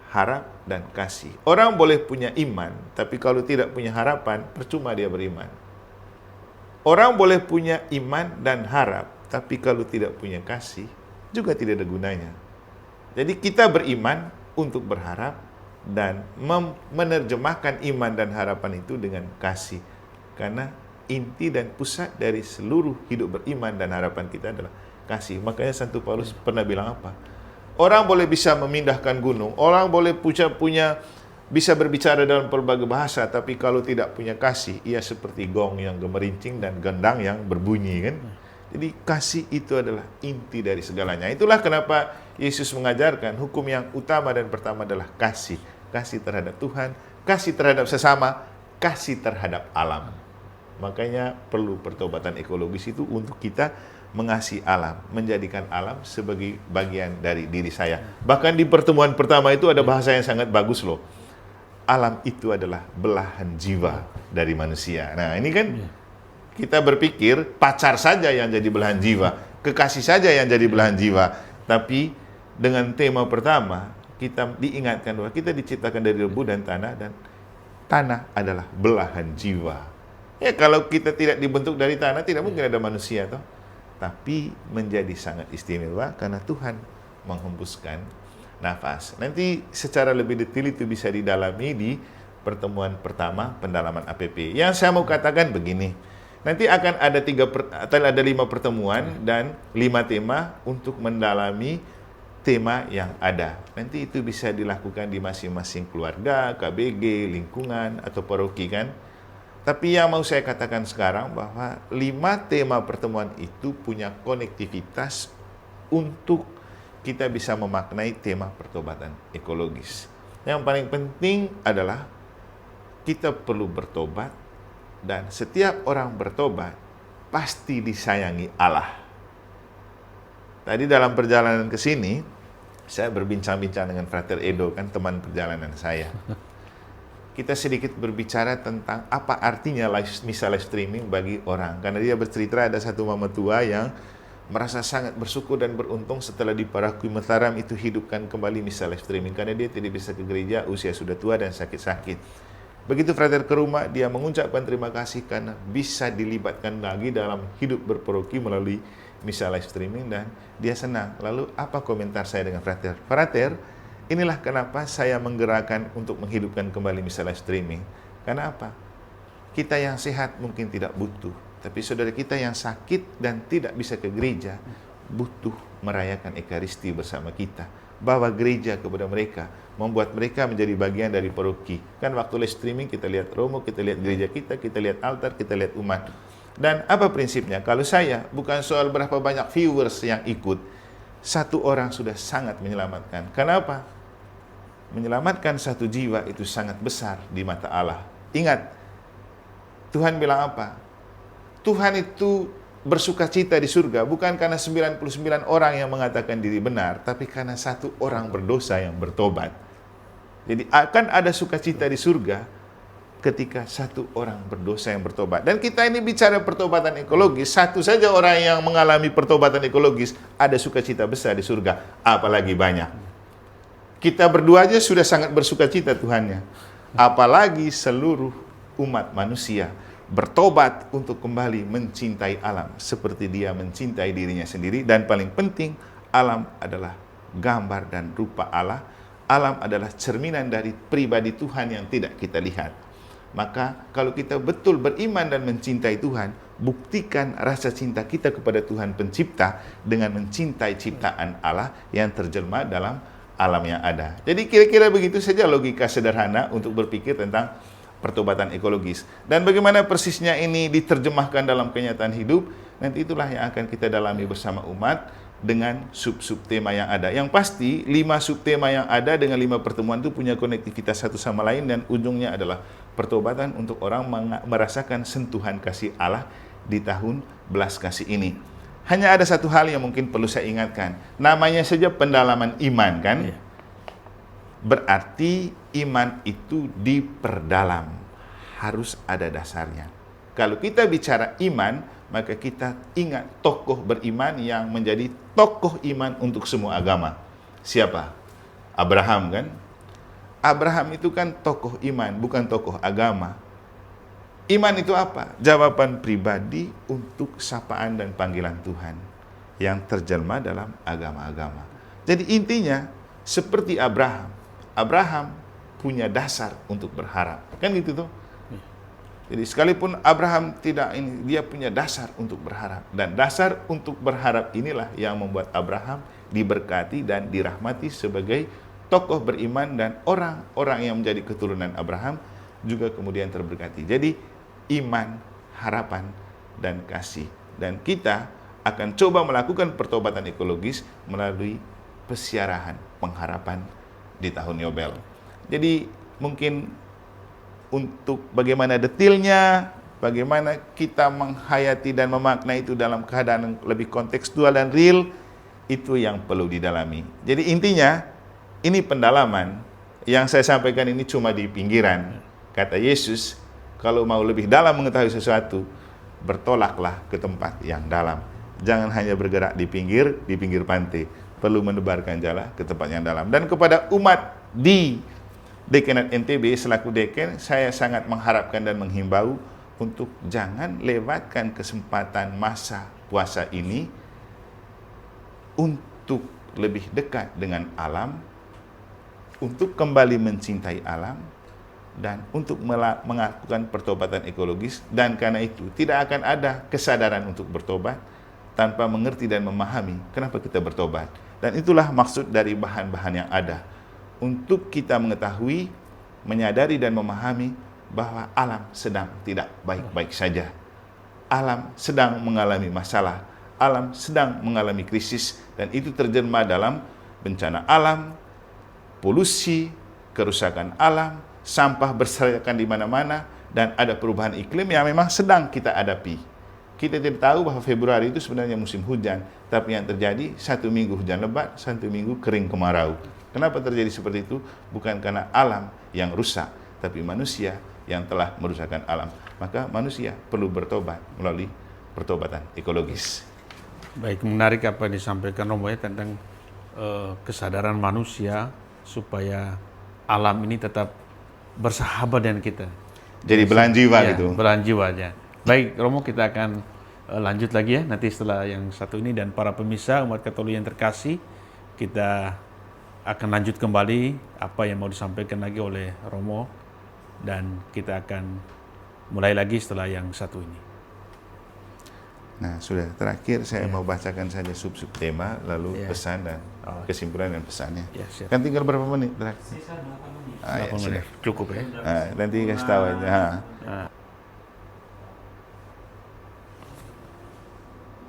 harap, dan kasih. Orang boleh punya iman, tapi kalau tidak punya harapan, percuma dia beriman. Orang boleh punya iman dan harap, tapi kalau tidak punya kasih, juga tidak ada gunanya. Jadi kita beriman untuk berharap, dan menerjemahkan iman dan harapan itu dengan kasih. Karena inti dan pusat dari seluruh hidup beriman dan harapan kita adalah kasih. Makanya Santo Paulus pernah bilang apa? Orang boleh bisa memindahkan gunung, orang boleh bisa berbicara dalam berbagai bahasa, tapi kalau tidak punya kasih, ia seperti gong yang gemerincing dan gendang yang berbunyi, kan? Jadi kasih itu adalah inti dari segalanya. Itulah kenapa Yesus mengajarkan hukum yang utama dan pertama adalah kasih. Kasih terhadap Tuhan, kasih terhadap sesama, kasih terhadap alam. Makanya perlu pertobatan ekologis itu untuk kita mengasihi alam, menjadikan alam sebagai bagian dari diri saya. Bahkan di pertemuan pertama itu ada bahasa yang sangat bagus loh. Alam itu adalah belahan jiwa dari manusia. Nah, ini kan kita berpikir pacar saja yang jadi belahan jiwa, kekasih saja yang jadi belahan jiwa. Tapi dengan tema pertama, kita diingatkan bahwa kita diciptakan dari debu dan tanah adalah belahan jiwa. Ya, kalau kita tidak dibentuk dari tanah, tidak mungkin ada manusia, toh. Tapi menjadi sangat istimewa karena Tuhan menghembuskan nafas. Nanti secara lebih detail itu bisa didalami di pertemuan pertama pendalaman APP. Yang saya mau katakan begini, nanti akan ada 5 pertemuan dan 5 tema untuk mendalami tema yang ada. Nanti itu bisa dilakukan di masing-masing keluarga, KBG, lingkungan, atau paroki, kan? Tapi yang mau saya katakan sekarang bahwa 5 tema pertemuan itu punya konektivitas untuk kita bisa memaknai tema pertobatan ekologis. Yang paling penting adalah kita perlu bertobat, dan setiap orang bertobat pasti disayangi Allah. Tadi dalam perjalanan ke sini, saya berbincang-bincang dengan Frater Edo, kan teman perjalanan saya. Kita sedikit berbicara tentang apa artinya misa live streaming bagi orang. Karena dia bercerita ada satu mama tua yang merasa sangat bersyukur dan beruntung setelah di Paroki Mataram itu hidupkan kembali misa live streaming. Karena dia tidak bisa ke gereja, usia sudah tua dan sakit-sakit. Begitu Frater ke rumah, dia mengucapkan terima kasih karena bisa dilibatkan lagi dalam hidup berparoki melalui misa live streaming, dan dia senang. Lalu apa komentar saya dengan Frater? Frater, inilah kenapa saya menggerakkan untuk menghidupkan kembali misa live streaming. Karena apa? Kita yang sehat mungkin tidak butuh, tapi saudara kita yang sakit dan tidak bisa ke gereja butuh merayakan Ekaristi bersama kita. Bawa gereja kepada mereka, membuat mereka menjadi bagian dari paroki. Kan waktu live streaming kita lihat romo, kita lihat gereja kita lihat altar, kita lihat umat. Dan apa prinsipnya? Kalau saya, bukan soal berapa banyak viewers yang ikut, 1 orang sudah sangat menyelamatkan. Kenapa? Menyelamatkan 1 jiwa itu sangat besar di mata Allah. Ingat, Tuhan bilang apa? Tuhan itu bersuka cita di surga, bukan karena 99 orang yang mengatakan diri benar, tapi karena 1 orang berdosa yang bertobat. Jadi akan ada sukacita di surga ketika satu orang berdosa yang bertobat. Dan kita ini bicara pertobatan ekologis, satu saja orang yang mengalami pertobatan ekologis, ada sukacita besar di surga, apalagi banyak. Kita berdua aja sudah sangat bersukacita Tuhannya, apalagi seluruh umat manusia bertobat untuk kembali mencintai alam seperti dia mencintai dirinya sendiri. Dan paling penting, alam adalah gambar dan rupa Allah. Alam adalah cerminan dari pribadi Tuhan yang tidak kita lihat. Maka kalau kita betul beriman dan mencintai Tuhan, buktikan rasa cinta kita kepada Tuhan Pencipta dengan mencintai ciptaan Allah yang terjelma dalam alam yang ada. Jadi kira-kira begitu saja logika sederhana untuk berpikir tentang pertobatan ekologis. Dan bagaimana persisnya ini diterjemahkan dalam kenyataan hidup, nanti itulah yang akan kita dalami bersama umat dengan sub-sub tema yang ada. Yang pasti 5 subtema yang ada dengan 5 pertemuan itu punya konektivitas satu sama lain, dan ujungnya adalah pertobatan untuk orang merasakan sentuhan kasih Allah di tahun belas kasih ini. Hanya ada satu hal yang mungkin perlu saya ingatkan. Namanya saja pendalaman iman, kan? Iya. Berarti iman itu diperdalam. Harus ada dasarnya. Kalau kita bicara iman, maka kita ingat tokoh beriman yang menjadi tokoh iman untuk semua agama. Siapa? Abraham, kan? Abraham itu kan tokoh iman, bukan tokoh agama. Iman itu apa? Jawaban pribadi untuk sapaan dan panggilan Tuhan yang terjelma dalam agama-agama. Jadi intinya seperti Abraham. Abraham punya dasar untuk berharap. Kan gitu tuh. Jadi sekalipun Abraham tidak ini, dia punya dasar untuk berharap. Dan dasar untuk berharap inilah yang membuat Abraham diberkati dan dirahmati sebagai tokoh beriman, dan orang-orang yang menjadi keturunan Abraham juga kemudian terberkati. Jadi iman, harapan, dan kasih. Dan kita akan coba melakukan pertobatan ekologis melalui pesiarahan pengharapan di tahun Yobel. Jadi mungkin untuk bagaimana detailnya, bagaimana kita menghayati dan memaknai itu dalam keadaan yang lebih kontekstual dan real, itu yang perlu didalami. Jadi intinya, ini pendalaman yang saya sampaikan ini cuma di pinggiran. Kata Yesus, kalau mau lebih dalam mengetahui sesuatu, bertolaklah ke tempat yang dalam. Jangan hanya bergerak di pinggir pantai. Perlu menebarkan jala ke tempat yang dalam. Dan kepada umat di Dekanat NTB selaku deken, saya sangat mengharapkan dan menghimbau untuk jangan lewatkan kesempatan masa puasa ini untuk lebih dekat dengan alam, untuk kembali mencintai alam, dan untuk melakukan pertobatan ekologis. Dan karena itu tidak akan ada kesadaran untuk bertobat tanpa mengerti dan memahami kenapa kita bertobat. Dan itulah maksud dari bahan-bahan yang ada, untuk kita mengetahui, menyadari dan memahami bahwa alam sedang tidak baik-baik saja. Alam sedang mengalami masalah, alam sedang mengalami krisis, dan itu terjemah dalam bencana alam, polusi, kerusakan alam, sampah berserakan di mana-mana, dan ada perubahan iklim yang memang sedang kita hadapi. Kita tidak tahu bahwa Februari itu sebenarnya musim hujan, tapi yang terjadi 1 minggu hujan lebat, 1 minggu kering kemarau. Kenapa terjadi seperti itu? Bukan karena alam yang rusak, tapi manusia yang telah merusakkan alam. Maka manusia perlu bertobat melalui pertobatan ekologis.
Baik, menarik apa yang disampaikan Romo ya tentang kesadaran manusia supaya alam ini tetap bersahabat dengan kita.
Jadi belahan jiwa
ya,
gitu.
Belahan jiwanya. Baik, Romo, kita akan lanjut lagi ya nanti setelah yang satu ini, dan para pemirsa umat Katolik yang terkasih, kita akan lanjut kembali apa yang mau disampaikan lagi oleh Romo, dan kita akan mulai lagi setelah yang satu ini.
Nah, sudah terakhir saya mau bacakan saja sub-sub tema, lalu pesan dan kesimpulan dan pesannya. Kan tinggal berapa menit terakhir?
Sisa 8 menit.
8 menit. Cukup ya.
Nanti kasih tahu aja.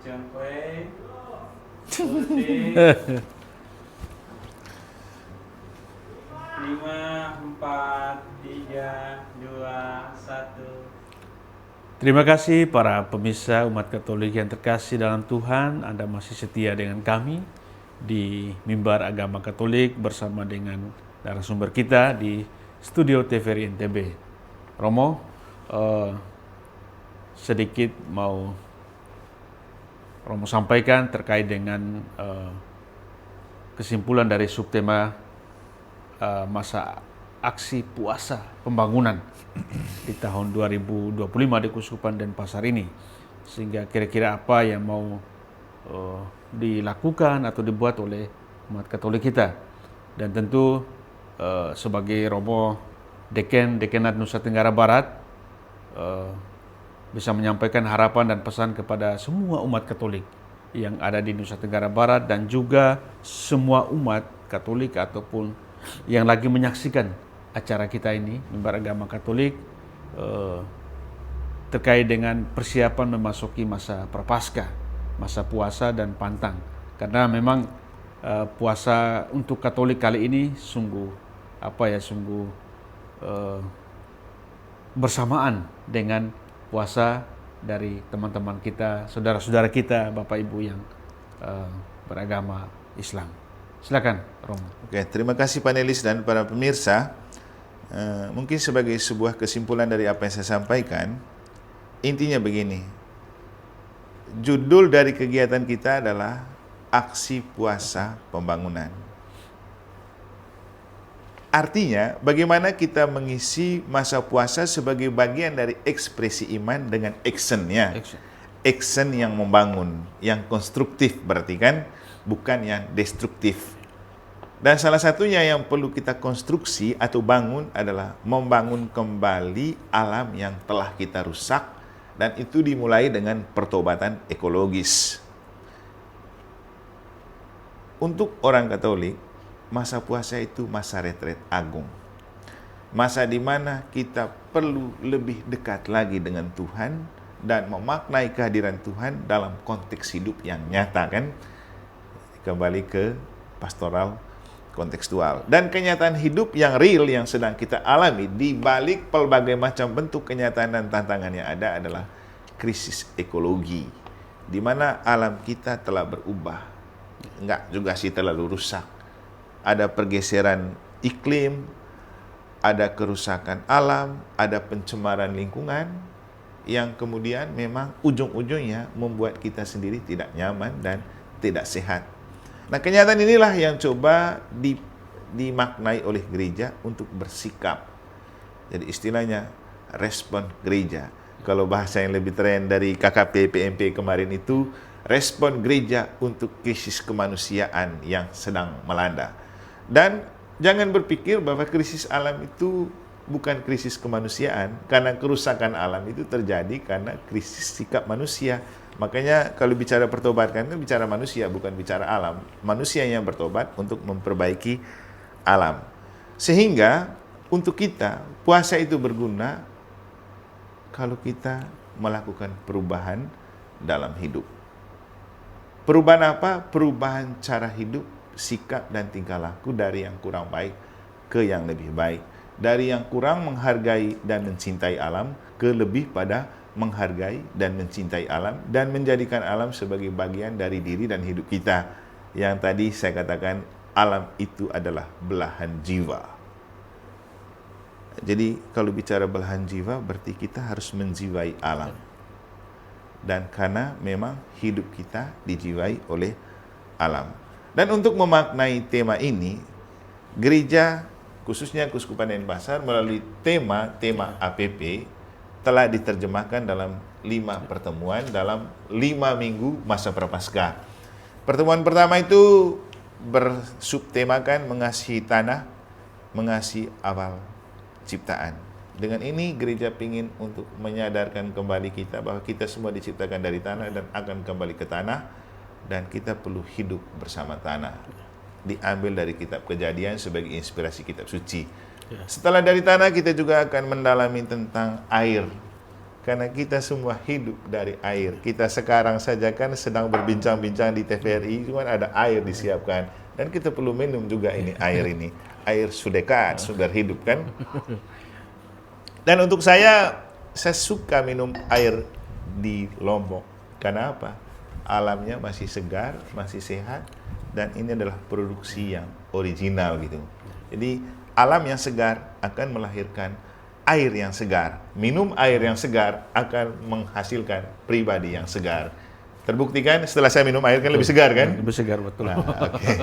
Sampai 5, 4, 3, 2, 1.
Terima kasih para pemirsa umat Katolik yang terkasih dalam Tuhan. Anda masih setia dengan kami di Mimbar Agama Katolik bersama dengan narasumber kita di Studio TVRI NTB. Romo, sedikit mau Romo sampaikan terkait dengan kesimpulan dari subtema masa aksi puasa pembangunan di tahun 2025 di Kuskupan Denpasar ini, sehingga kira-kira apa yang mau dilakukan atau dibuat oleh umat Katolik kita. Dan tentu sebagai Romo Dekanat Nusa Tenggara Barat bisa menyampaikan harapan dan pesan kepada semua umat Katolik yang ada di Nusa Tenggara Barat dan juga semua umat Katolik ataupun yang lagi menyaksikan acara kita ini, Mimbar Agama Katolik, terkait dengan persiapan memasuki masa Prapaskah, masa puasa dan pantang. Karena memang puasa untuk Katolik kali ini sungguh bersamaan dengan puasa dari teman-teman kita, saudara-saudara kita, Bapak Ibu yang beragama Islam. Silakan, Romo.
Oke, terima kasih panelis dan para pemirsa. Mungkin sebagai sebuah kesimpulan dari apa yang saya sampaikan, intinya begini. Judul dari kegiatan kita adalah Aksi Puasa Pembangunan. Artinya, bagaimana kita mengisi masa puasa sebagai bagian dari ekspresi iman dengan actionnya. Action yang membangun, yang konstruktif berarti kan, bukan yang destruktif. Dan salah satunya yang perlu kita konstruksi atau bangun adalah membangun kembali alam yang telah kita rusak, dan itu dimulai dengan pertobatan ekologis. Untuk orang Katolik, masa puasa itu masa retret agung. Masa di mana kita perlu lebih dekat lagi dengan Tuhan dan memaknai kehadiran Tuhan dalam konteks hidup yang nyata kan. Kembali ke pastoral kontekstual. Dan kenyataan hidup yang real yang sedang kita alami di balik pelbagai macam bentuk kenyataan dan tantangan yang ada adalah krisis ekologi, di mana alam kita telah berubah. Enggak juga sih terlalu rusak. Ada pergeseran iklim, ada kerusakan alam, ada pencemaran lingkungan yang kemudian memang ujung-ujungnya membuat kita sendiri tidak nyaman dan tidak sehat. Nah, kenyataan inilah yang coba dimaknai oleh gereja untuk bersikap. Jadi istilahnya respon gereja. Kalau bahasa yang lebih tren dari KKP PMP kemarin itu, respon gereja untuk krisis kemanusiaan yang sedang melanda. Dan jangan berpikir bahwa krisis alam itu bukan krisis kemanusiaan, karena kerusakan alam itu terjadi karena krisis sikap manusia. Makanya kalau bicara pertobatan kan bicara manusia, bukan bicara alam. Manusia yang bertobat untuk memperbaiki alam. Sehingga untuk kita puasa itu berguna kalau kita melakukan perubahan dalam hidup. Perubahan apa? Perubahan cara hidup, sikap dan tingkah laku dari yang kurang baik ke yang lebih baik. Dari yang kurang menghargai dan mencintai alam ke lebih pada menghargai dan mencintai alam dan menjadikan alam sebagai bagian dari diri dan hidup kita. Yang tadi saya katakan alam itu adalah belahan jiwa. Jadi kalau bicara belahan jiwa berarti kita harus menjiwai alam. Dan karena memang hidup kita dijiwai oleh alam. Dan untuk memaknai tema ini, gereja khususnya Kuskupan Denpasar melalui tema APP telah diterjemahkan dalam 5 pertemuan dalam 5 minggu masa Prapaskah. Pertemuan pertama itu bersubtemakan mengasihi tanah, mengasihi awal ciptaan. Dengan ini gereja ingin untuk menyadarkan kembali kita bahwa kita semua diciptakan dari tanah dan akan kembali ke tanah, dan kita perlu hidup bersama tanah. Diambil dari kitab Kejadian sebagai inspirasi kitab suci. Setelah dari tanah, kita juga akan mendalami tentang air. Karena kita semua hidup dari air. Kita sekarang saja kan sedang berbincang-bincang di TVRI, cuma ada air disiapkan. Dan kita perlu minum juga ini air ini. Air sudekat, sumber hidup kan. Dan untuk saya suka minum air di Lombok. Karena apa? Alamnya masih segar, masih sehat. Dan ini adalah produksi yang original gitu. Jadi alam yang segar akan melahirkan air yang segar. Minum air yang segar akan menghasilkan pribadi yang segar. Terbuktikan setelah saya minum air kan lebih segar kan?
Lebih segar, betul.
Nah, oke.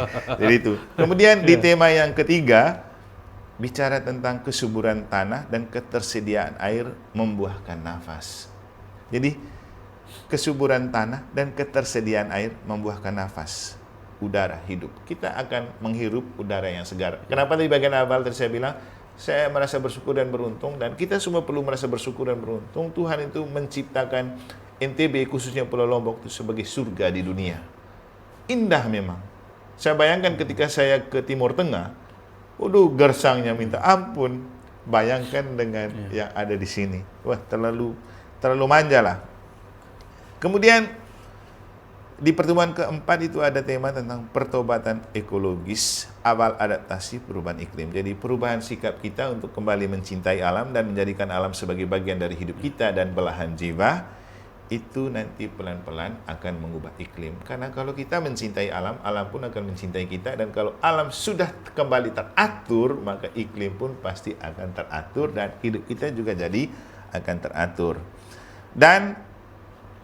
Jadi itu. Kemudian di tema yang ketiga, bicara tentang kesuburan tanah dan ketersediaan air membuahkan nafas. Jadi kesuburan tanah dan ketersediaan air membuahkan nafas, udara hidup. Kita akan menghirup udara yang segar. Kenapa di bagian awal tadi saya bilang, saya merasa bersyukur dan beruntung, dan kita semua perlu merasa bersyukur dan beruntung. Tuhan itu menciptakan NTB, khususnya Pulau Lombok, itu sebagai surga di dunia. Indah memang. Saya bayangkan ketika saya ke Timur Tengah, waduh, gersangnya minta ampun. Bayangkan dengan yang ada di sini. Wah, terlalu manja lah. Kemudian di pertemuan keempat itu ada tema tentang pertobatan ekologis, awal adaptasi perubahan iklim. Jadi perubahan sikap kita untuk kembali mencintai alam dan menjadikan alam sebagai bagian dari hidup kita dan belahan jiwa, itu nanti pelan-pelan akan mengubah iklim. Karena kalau kita mencintai alam, alam pun akan mencintai kita. Dan kalau alam sudah kembali teratur, maka iklim pun pasti akan teratur dan hidup kita juga jadi akan teratur. Dan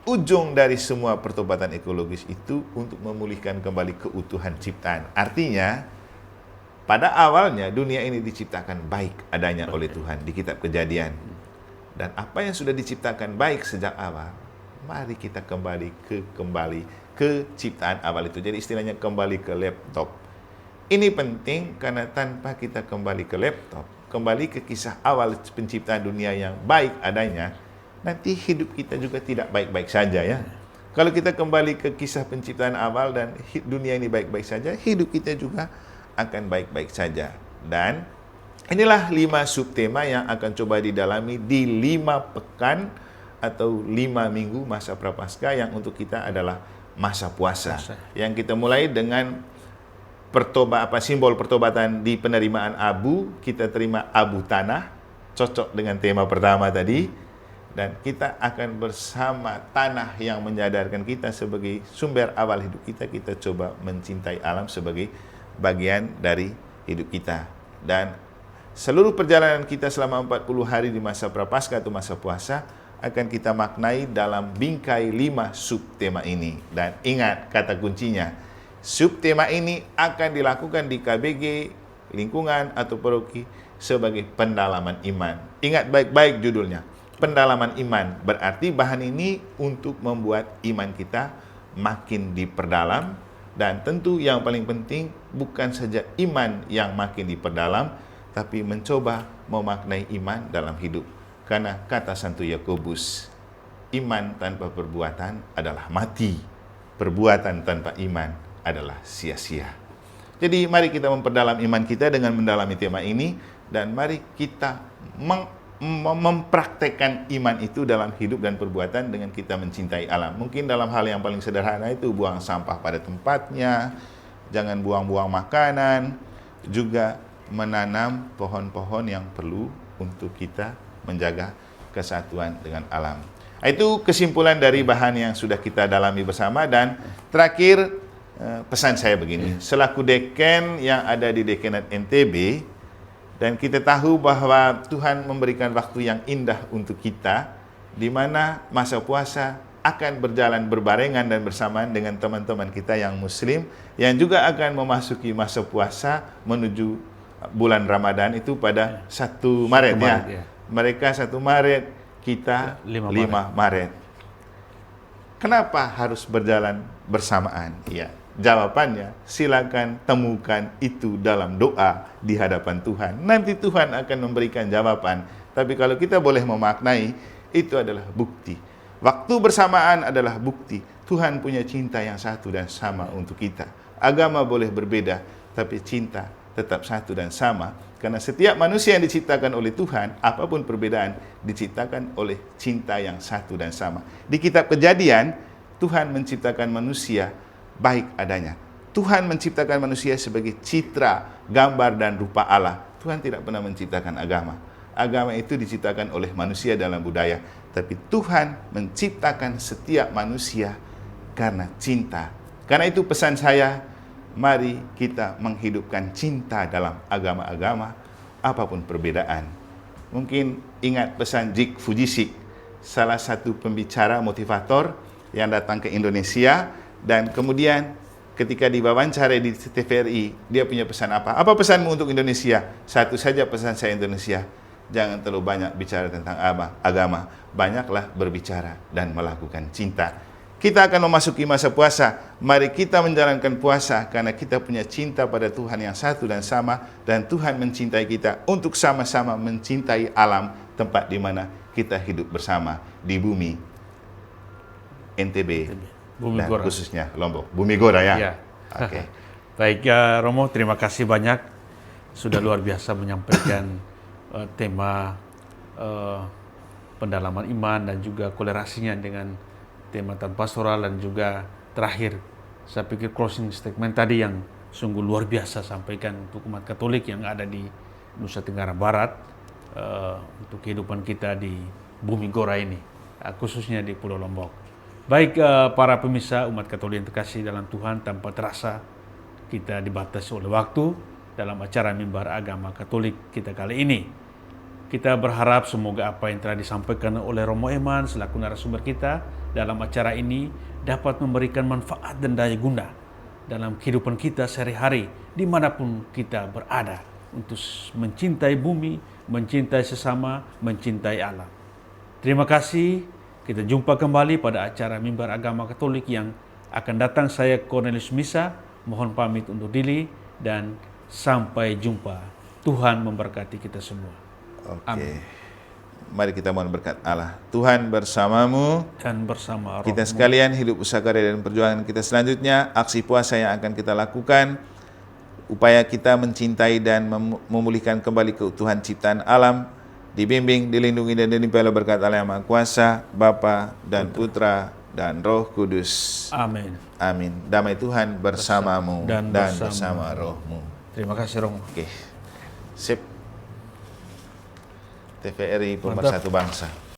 ujung dari semua pertobatan ekologis itu untuk memulihkan kembali keutuhan ciptaan. Artinya, pada awalnya dunia ini diciptakan baik adanya oleh Tuhan di kitab Kejadian. Dan apa yang sudah diciptakan baik sejak awal, mari kita kembali ke ciptaan awal itu. Jadi istilahnya kembali ke laptop. Ini penting karena tanpa kita kembali ke laptop, kembali ke kisah awal penciptaan dunia yang baik adanya, nanti hidup kita juga tidak baik-baik saja ya. Kalau kita kembali ke kisah penciptaan awal dan dunia ini baik-baik saja, hidup kita juga akan baik-baik saja. Dan inilah 5 subtema yang akan coba didalami di 5 pekan atau 5 minggu masa Prapaskah, yang untuk kita adalah masa puasa. Yang kita mulai dengan simbol pertobatan di penerimaan abu. Kita terima abu tanah, cocok dengan tema pertama tadi. Dan kita akan bersama tanah yang menyadarkan kita sebagai sumber awal hidup kita. Kita coba mencintai alam sebagai bagian dari hidup kita. Dan seluruh perjalanan kita selama 40 hari di masa Prapaskah atau masa puasa akan kita maknai dalam bingkai 5 subtema ini. Dan ingat kata kuncinya, subtema ini akan dilakukan di KBG, lingkungan atau paroki sebagai pendalaman iman. Ingat baik-baik judulnya, pendalaman iman. Berarti bahan ini untuk membuat iman kita makin diperdalam. Dan tentu yang paling penting bukan saja iman yang makin diperdalam, tapi mencoba memaknai iman dalam hidup. Karena kata Santo Yakobus, iman tanpa perbuatan adalah mati. Perbuatan tanpa iman adalah sia-sia. Jadi mari kita memperdalam iman kita dengan mendalami tema ini. Dan mari kita mempraktekkan iman itu dalam hidup dan perbuatan dengan kita mencintai alam. Mungkin dalam hal yang paling sederhana itu buang sampah pada tempatnya, jangan buang-buang makanan, juga menanam pohon-pohon yang perlu untuk kita menjaga kesatuan dengan alam. Itu kesimpulan dari bahan yang sudah kita dalami bersama. Dan terakhir, pesan saya begini, selaku deken yang ada di Dekanat NTB, dan kita tahu bahwa Tuhan memberikan waktu yang indah untuk kita, di mana masa puasa akan berjalan berbarengan dan bersamaan dengan teman-teman kita yang Muslim, yang juga akan memasuki masa puasa menuju bulan Ramadan itu pada 1 Maret ya. Mereka 1 Maret, kita 5 Maret. Kenapa harus berjalan bersamaan? Ya, jawabannya silakan temukan itu dalam doa di hadapan Tuhan. Nanti Tuhan akan memberikan jawaban. Tapi kalau kita boleh memaknai, itu adalah bukti. Waktu bersamaan adalah bukti Tuhan punya cinta yang satu dan sama untuk kita. Agama boleh berbeda, tapi cinta tetap satu dan sama. Karena setiap manusia yang diciptakan oleh Tuhan, apapun perbedaan, diciptakan oleh cinta yang satu dan sama. Di kitab Kejadian, Tuhan menciptakan manusia baik adanya. Tuhan menciptakan manusia sebagai citra, gambar, dan rupa Allah. Tuhan tidak pernah menciptakan agama. Agama itu diciptakan oleh manusia dalam budaya. Tapi Tuhan menciptakan setiap manusia karena cinta. Karena itu pesan saya, mari kita menghidupkan cinta dalam agama-agama, apapun perbedaan. Mungkin ingat pesan Jig Fujisik, salah satu pembicara motivator yang datang ke Indonesia, dan kemudian ketika diwawancara di TVRI, dia punya pesan apa? Apa pesanmu untuk Indonesia? Satu saja pesan saya Indonesia, jangan terlalu banyak bicara tentang agama, banyaklah berbicara dan melakukan cinta. Kita akan memasuki masa puasa. Mari kita menjalankan puasa karena kita punya cinta pada Tuhan yang satu dan sama, dan Tuhan mencintai kita untuk sama-sama mencintai alam tempat di mana kita hidup bersama di bumi NTB
Bumi
dan
Gora.
khususnya Lombok. Bumi Gora ya.
Ya.
Oke.
Baik, Romo, terima kasih banyak sudah luar biasa menyampaikan tema pendalaman iman dan juga kolerasinya dengan tema pastoral, dan juga terakhir saya pikir closing statement tadi yang sungguh luar biasa sampaikan untuk umat Katolik yang ada di Nusa Tenggara Barat untuk kehidupan kita di Bumi Gora ini, khususnya di Pulau Lombok. Baik, para pemirsa umat Katolik yang terkasih dalam Tuhan, tanpa terasa kita dibatasi oleh waktu dalam acara Mimbar Agama Katolik kita kali ini. Kita berharap semoga apa yang telah disampaikan oleh Romo Eman selaku narasumber kita dalam acara ini dapat memberikan manfaat dan daya guna dalam kehidupan kita sehari-hari dimanapun kita berada, untuk mencintai bumi, mencintai sesama, mencintai alam. Terima kasih. Kita jumpa kembali pada acara Mimbar Agama Katolik yang akan datang. Saya Cornelius Misa, mohon pamit undur diri dan sampai jumpa. Tuhan memberkati kita semua.
Oke.
Amin.
Mari kita mohon berkat Allah. Tuhan bersamamu
Dan bersama
kita
rohmu.
sekalian, hidup usaha karya dan perjuangan kita selanjutnya, aksi puasa yang akan kita lakukan, upaya kita mencintai dan memulihkan kembali keutuhan ciptaan alam, dibimbing, dilindungi dan dilimpahi oleh berkat Allah yang Maha Kuasa, Bapa dan Putra dan Roh Kudus.
Amin.
Amin. Damai Tuhan bersamamu
Dan
dan
bersama
bersama rohmu.
Terima kasih, Romo.
Oke. Sip. TVRI
Mantap.
Pemersatu Bangsa.